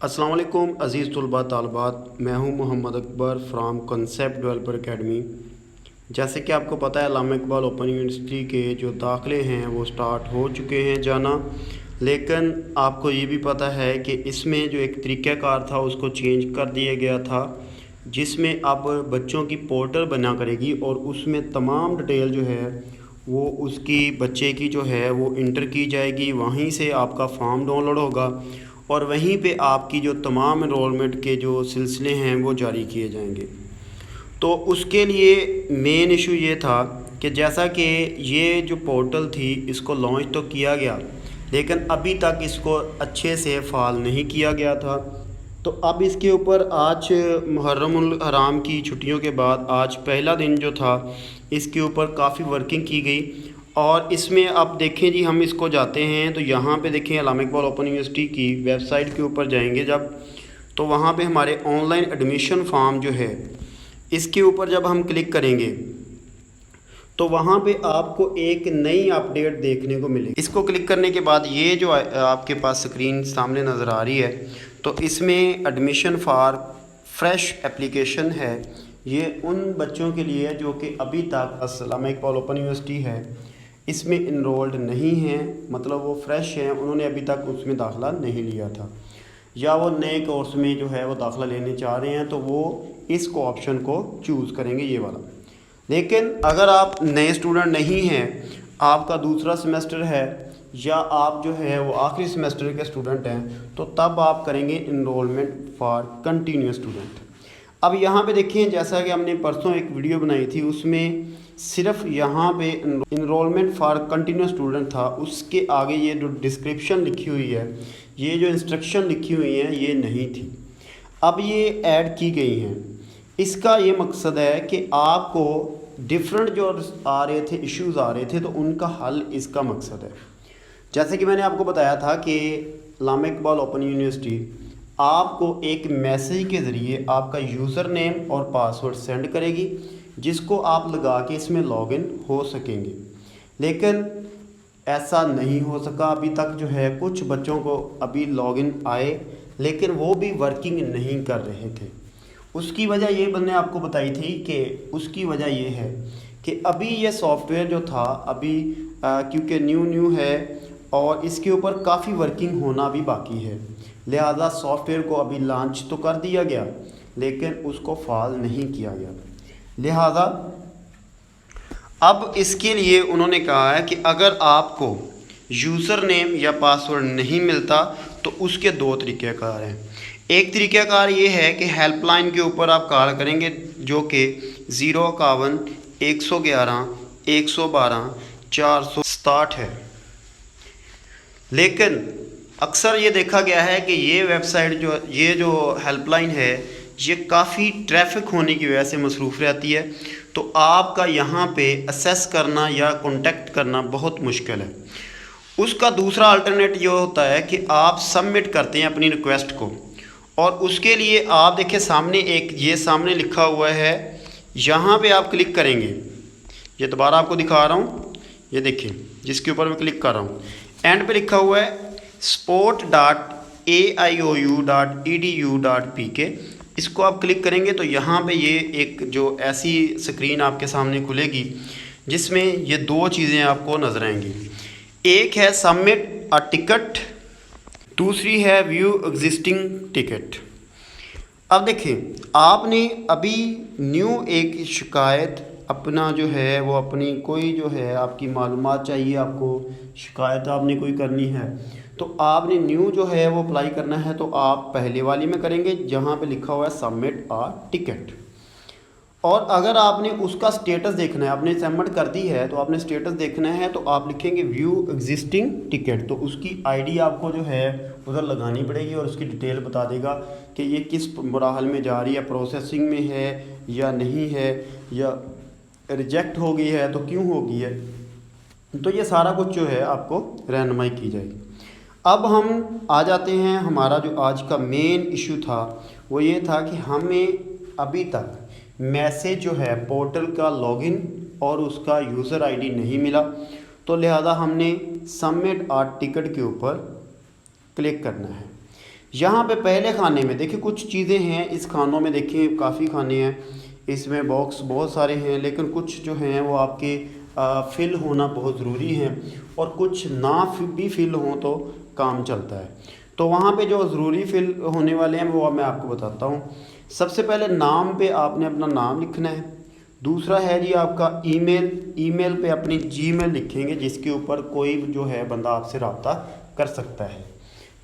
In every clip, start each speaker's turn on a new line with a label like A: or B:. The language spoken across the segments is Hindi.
A: अस्सलाम वालेकुम अज़ीज़ तुलबा तालबात, मैं हूं Mohammad Akbar from Concept Developer Academy. जैसे कि आपको पता है अल्लामा इकबाल ओपन यूनिवर्सिटी के जो दाखिले हैं वो स्टार्ट हो चुके हैं जाना, लेकिन आपको ये भी पता है कि इसमें जो एक तरीक़ाकार था उसको चेंज कर दिया गया था, जिसमें अब बच्चों की पोर्टल बना करेगी और उसमें तमाम डिटेल जो है वो उसकी बच्चे की जो है वो इंटर की जाएगी। वहीं से आपका फॉर्म डाउनलोड होगा और वहीं पे आपकी जो तमाम एनरोलमेंट के जो सिलसिले हैं वो जारी किए जाएंगे। तो उसके लिए मेन इशू ये था कि जैसा कि ये जो पोर्टल थी इसको लॉन्च तो किया गया, लेकिन अभी तक इसको अच्छे से फ़ाल नहीं किया गया था। तो अब इसके ऊपर आज मुहर्रमुल हराम की छुट्टियों के बाद आज पहला दिन जो था इसके ऊपर काफ़ी वर्किंग की गई। और इसमें अब देखें जी, हम इसको जाते हैं तो यहाँ पे देखें अल्लामा इकबाल ओपन यूनिवर्सिटी की वेबसाइट के ऊपर जाएंगे जब, तो वहाँ पे हमारे ऑनलाइन एडमिशन फॉर्म जो है इसके ऊपर जब हम क्लिक करेंगे तो वहाँ पे आपको एक नई अपडेट देखने को मिलेगी। इसको क्लिक करने के बाद ये जो आपके पास स्क्रीन सामने नज़र आ रही है, तो इसमें एडमिशन फॉर फ्रेश एप्लीकेशन है। ये उन बच्चों के लिए जो कि अभी तक अल्लामा इकबाल ओपन यूनिवर्सिटी है इसमें इनरोल्ड नहीं हैं, मतलब वो फ्रेश हैं, उन्होंने अभी तक उसमें दाखिला नहीं लिया था या वो नए कोर्स में जो है वो दाखिला लेने चाह रहे हैं, तो वो इसको ऑप्शन को चूज़ करेंगे ये वाला। लेकिन अगर आप नए स्टूडेंट नहीं हैं, आपका दूसरा सेमेस्टर है या आप जो है वो आखिरी सेमेस्टर के स्टूडेंट हैं, तो तब आप करेंगे इनरोलमेंट फॉर कंटिन्यूस स्टूडेंट। अब यहाँ पे देखें, जैसा कि हमने परसों एक वीडियो बनाई थी उसमें सिर्फ यहाँ पे इनरोलमेंट फॉर कंटिन्यूस स्टूडेंट था, उसके आगे ये जो डिस्क्रिप्शन लिखी हुई है, ये जो इंस्ट्रक्शन लिखी हुई हैं ये नहीं थी, अब ये ऐड की गई हैं। इसका ये मकसद है कि आपको डिफरेंट जो आ रहे थे इश्यूज आ रहे थे तो उनका हल इसका मकसद है। जैसे कि मैंने आपको बताया था कि अल्लामा इकबाल ओपन यूनिवर्सिटी आपको एक मैसेज के ज़रिए आपका यूज़र नेम और पासवर्ड सेंड करेगी, जिसको आप लगा के इसमें लॉगिन हो सकेंगे। लेकिन ऐसा नहीं हो सका अभी तक, जो है कुछ बच्चों को अभी लॉगिन आए लेकिन वो भी वर्किंग नहीं कर रहे थे। उसकी वजह ये मैंने आपको बताई थी कि उसकी वजह ये है कि अभी ये सॉफ्टवेयर जो था अभी क्योंकि न्यू है और इसके ऊपर काफ़ी वर्किंग होना भी बाकी है, लिहाजा सॉफ्टवेयर को अभी लॉन्च तो कर दिया गया लेकिन उसको फाल नहीं किया गया। लिहाजा अब इसके लिए उन्होंने कहा है कि अगर आपको यूज़र नेम या पासवर्ड नहीं मिलता तो उसके दो तरीक़ाकार हैं। एक तरीक़ाकार ये है कि हेल्पलाइन के ऊपर आप कॉल करेंगे जो कि 051-111-112-467 है। लेकिन अक्सर ये देखा गया है कि ये वेबसाइट ये जो हेल्पलाइन है ये काफ़ी ट्रैफिक होने की वजह से मसरूफ़ रहती है, तो आपका यहाँ पे असेस करना या कांटेक्ट करना बहुत मुश्किल है। उसका दूसरा अल्टरनेट ये होता है कि आप सबमिट करते हैं अपनी रिक्वेस्ट को, और उसके लिए आप देखिए सामने एक ये सामने लिखा हुआ है, यहाँ पे आप क्लिक करेंगे, ये दोबारा आपको दिखा रहा हूँ, ये देखिए जिसके ऊपर मैं क्लिक कर रहा हूँ, एंड पे लिखा हुआ है sport.aiou.edu.pk। इसको आप क्लिक करेंगे तो यहाँ पे ये एक जो ऐसी स्क्रीन आपके सामने खुलेगी जिसमें ये दो चीज़ें आपको नजर आएंगी। एक है सबमिट अ टिकट, दूसरी है व्यू एग्जिस्टिंग टिकट। अब देखिए आपने अभी न्यू एक शिकायत अपना जो है वो अपनी कोई जो है आपकी मालूमात चाहिए, आपको शिकायत आपने कोई करनी है तो आपने न्यू जो है वो अप्लाई करना है, तो आप पहले वाली में करेंगे जहाँ पे लिखा हुआ है सबमिट आ टिकट। और अगर आपने उसका स्टेटस देखना है, आपने सबमिट कर दी है तो आपने स्टेटस देखना है, तो आप लिखेंगे व्यू एग्जिस्टिंग टिकट, तो उसकी आईडी आपको जो है उधर लगानी पड़ेगी और उसकी डिटेल बता देगा कि ये किस मराहल में जा रही है, प्रोसेसिंग में है या नहीं है, या रिजेक्ट हो गई है तो क्यों हो गई है, तो ये सारा कुछ जो है आपको रहनुमाई की जाएगी। अब हम आ जाते हैं, हमारा जो आज का मेन इशू था वो ये था कि हमें अभी तक मैसेज जो है पोर्टल का लॉगिन और उसका यूज़र आईडी नहीं मिला, तो लिहाजा हमने सबमिट आ टिकट के ऊपर क्लिक करना है। यहाँ पे पहले खाने में देखिए कुछ चीज़ें हैं, इस खानों में देखिए काफ़ी खाने हैं, इसमें बॉक्स बहुत सारे हैं, लेकिन कुछ जो हैं वो आपके फिल होना बहुत ज़रूरी है और कुछ ना भी फिल हों तो काम चलता है। तो वहाँ पे जो ज़रूरी फिल होने वाले हैं वो मैं आपको बताता हूँ। सबसे पहले नाम पे आपने अपना नाम लिखना है। दूसरा है जी आपका ईमेल, ईमेल पे अपनी जीमेल लिखेंगे जिसके ऊपर कोई जो है बंदा आपसे रब्ता कर सकता है,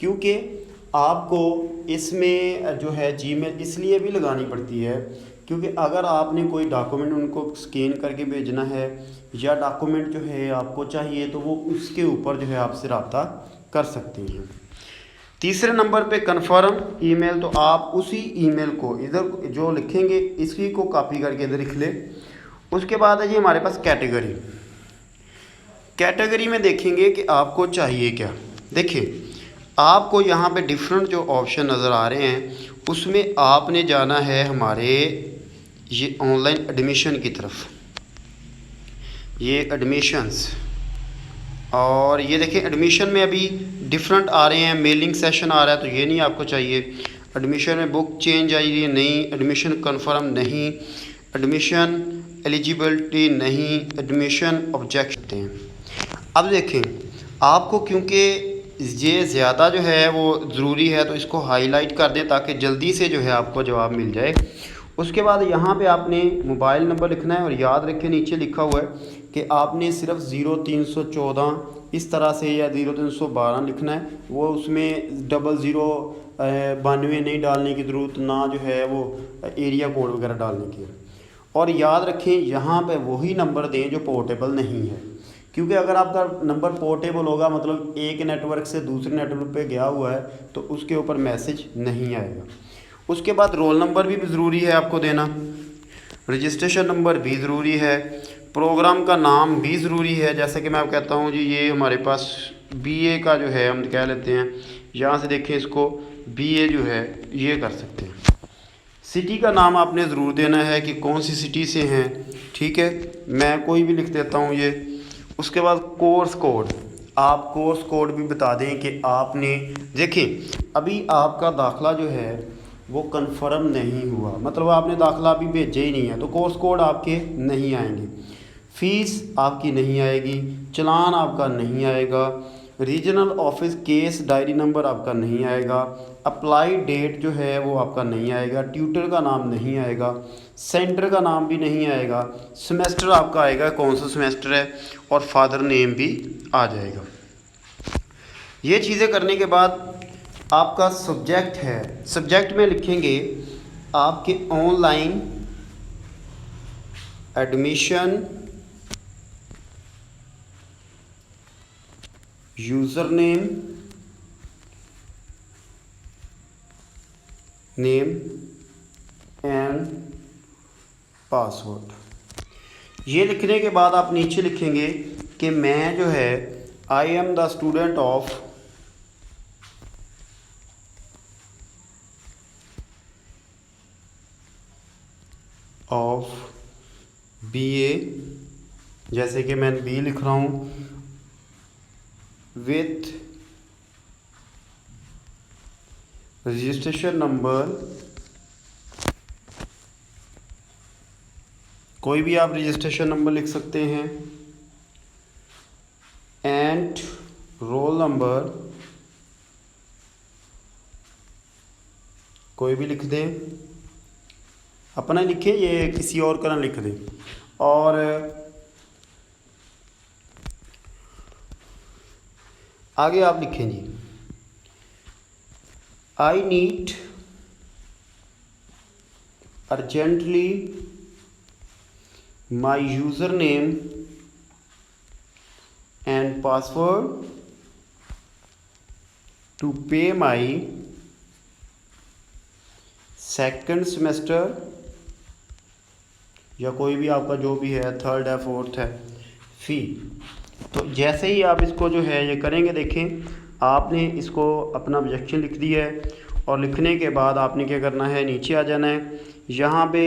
A: क्योंकि आपको इसमें जो है जीमेल इसलिए भी लगानी पड़ती है क्योंकि अगर आपने कोई डॉक्यूमेंट उनको स्कैन करके भेजना है या डॉक्यूमेंट जो है आपको चाहिए तो वो उसके ऊपर जो है आपसे रब्ता कर सकते हैं। तीसरे नंबर पे कन्फर्म ईमेल, तो आप उसी ईमेल को इधर जो लिखेंगे इसी को कॉपी करके इधर लिख ले। उसके बाद है जी हमारे पास कैटेगरी। कैटेगरी में देखेंगे कि आपको चाहिए क्या। देखिए आपको यहाँ पे डिफरेंट जो ऑप्शन नज़र आ रहे हैं उसमें आपने जाना है हमारे ये ऑनलाइन एडमिशन की तरफ, ये एडमिशन्स, और ये देखें एडमिशन में अभी डिफरेंट आ रहे हैं। मेलिंग सेशन आ रहा है तो ये नहीं आपको चाहिए। एडमिशन में बुक चेंज आई है नहीं, एडमिशन कंफर्म नहीं, एडमिशन एलिजिबिलिटी नहीं, एडमिशन ऑब्जेक्ट हैं। अब देखें आपको क्योंकि ये ज़्यादा जो है वो ज़रूरी है तो इसको हाईलाइट कर दें ताकि जल्दी से जो है आपको जवाब मिल जाए। उसके बाद यहाँ पे आपने मोबाइल नंबर लिखना है और याद रखें नीचे लिखा हुआ है कि आपने सिर्फ 0314 इस तरह से या 0312 लिखना है, वो उसमें 0092 नहीं डालने की ज़रूरत, ना जो है वो एरिया कोड वगैरह डालने की। और याद रखें यहाँ पे वही नंबर दें जो पोर्टेबल नहीं है, क्योंकि अगर आपका नंबर पोर्टेबल होगा मतलब एक नेटवर्क से दूसरे नेटवर्क पे गया हुआ है तो उसके ऊपर मैसेज नहीं आएगा। उसके बाद रोल नंबर भी ज़रूरी है आपको देना, रजिस्ट्रेशन नंबर भी ज़रूरी है, प्रोग्राम का नाम भी ज़रूरी है। जैसे कि मैं आप कहता हूँ जी ये हमारे पास बीए का जो है हम कह लेते हैं, यहाँ से देखें इसको बीए जो है ये कर सकते हैं। सिटी का नाम आपने ज़रूर देना है कि कौन सी सिटी से हैं, ठीक है, मैं कोई भी लिख देता हूँ ये। उसके बाद कोर्स कोड, आप कोर्स कोड भी बता दें कि आपने देखें अभी आपका दाखिला जो है वो कंफर्म नहीं हुआ, मतलब आपने दाखिला अभी भेजा ही नहीं है तो कोर्स कोड आपके नहीं आएंगे, फ़ीस आपकी नहीं आएगी, चालान आपका नहीं आएगा, regional office case diary number आपका नहीं आएगा, अप्लाई डेट जो है वो आपका नहीं आएगा, ट्यूटर का नाम नहीं आएगा, सेंटर का नाम भी नहीं आएगा, सेमेस्टर आपका आएगा कौन सा सेमेस्टर है, और फादर नेम भी आ जाएगा। ये चीज़ें करने के बाद आपका सब्जेक्ट है, सब्जेक्ट में लिखेंगे आपके online admission user name and password. ये लिखने के बाद आप नीचे लिखेंगे कि मैं जो है I am the student of BA, जैसे कि मैं बी लिख रहा हूँ, विथ रजिस्ट्रेशन नंबर, कोई भी आप रजिस्ट्रेशन नंबर लिख सकते हैं, एंड रोल नंबर कोई भी लिख दें, अपना लिखें, ये किसी और का ना लिख दें। और आगे आप लिखें जी I need urgently my user name and password to pay my second semester, या कोई भी आपका जो भी है थर्ड है फोर्थ है फ़ी। तो जैसे ही आप इसको जो है ये करेंगे, देखें आपने इसको अपना ऑब्जेक्शन लिख दिया है और लिखने के बाद आपने क्या करना है, नीचे आ जाना है। यहाँ पे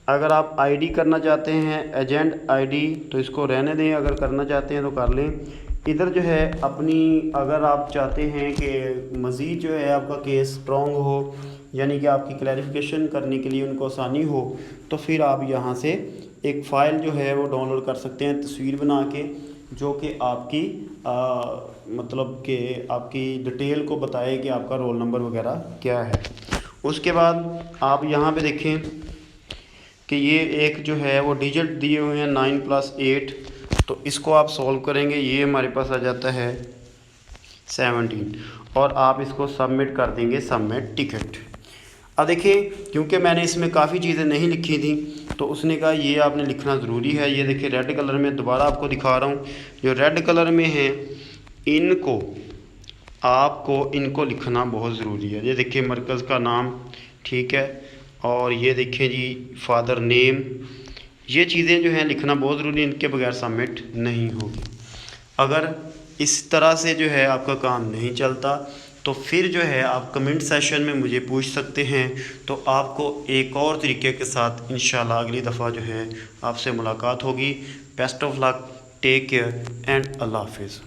A: अगर आप आईडी करना चाहते हैं एजेंट आईडी तो इसको रहने दें, अगर करना चाहते हैं तो कर लें। इधर जो है अपनी, अगर आप चाहते हैं कि मज़ीद जो है आपका केस स्ट्रॉन्ग हो, यानी कि आपकी क्लैरिफिकेशन करने के लिए उनको आसानी हो, तो फिर आप यहाँ से एक फ़ाइल जो है वो डाउनलोड कर सकते हैं तस्वीर बना के, जो कि आपकी मतलब कि आपकी डिटेल को बताए कि आपका रोल नंबर वगैरह क्या है। उसके बाद आप यहाँ पे देखें कि ये एक जो है वो डिजिट दिए हुए हैं 9+8, तो इसको आप सॉल्व करेंगे, ये हमारे पास आ जाता है 17 और आप इसको सबमिट कर देंगे, सबमिट टिकट। अब देखिए, क्योंकि मैंने इसमें काफ़ी चीज़ें नहीं लिखी थी तो उसने कहा ये आपने लिखना ज़रूरी है। ये देखिए रेड कलर में दोबारा आपको दिखा रहा हूँ, जो रेड कलर में है इनको आपको इनको लिखना बहुत ज़रूरी है। ये देखिए मरकज़ का नाम, ठीक है, और ये देखिए जी फादर नेम, ये चीज़ें जो हैं लिखना बहुत ज़रूरी है, इनके बगैर सबमिट नहीं होगी। अगर इस तरह से जो है आपका काम नहीं चलता तो फिर जो है आप कमेंट सेशन में मुझे पूछ सकते हैं, तो आपको एक और तरीके के साथ इंशाल्लाह अगली दफ़ा जो है आपसे मुलाकात होगी। Best of luck, take care and अल्लाह हाफिज़।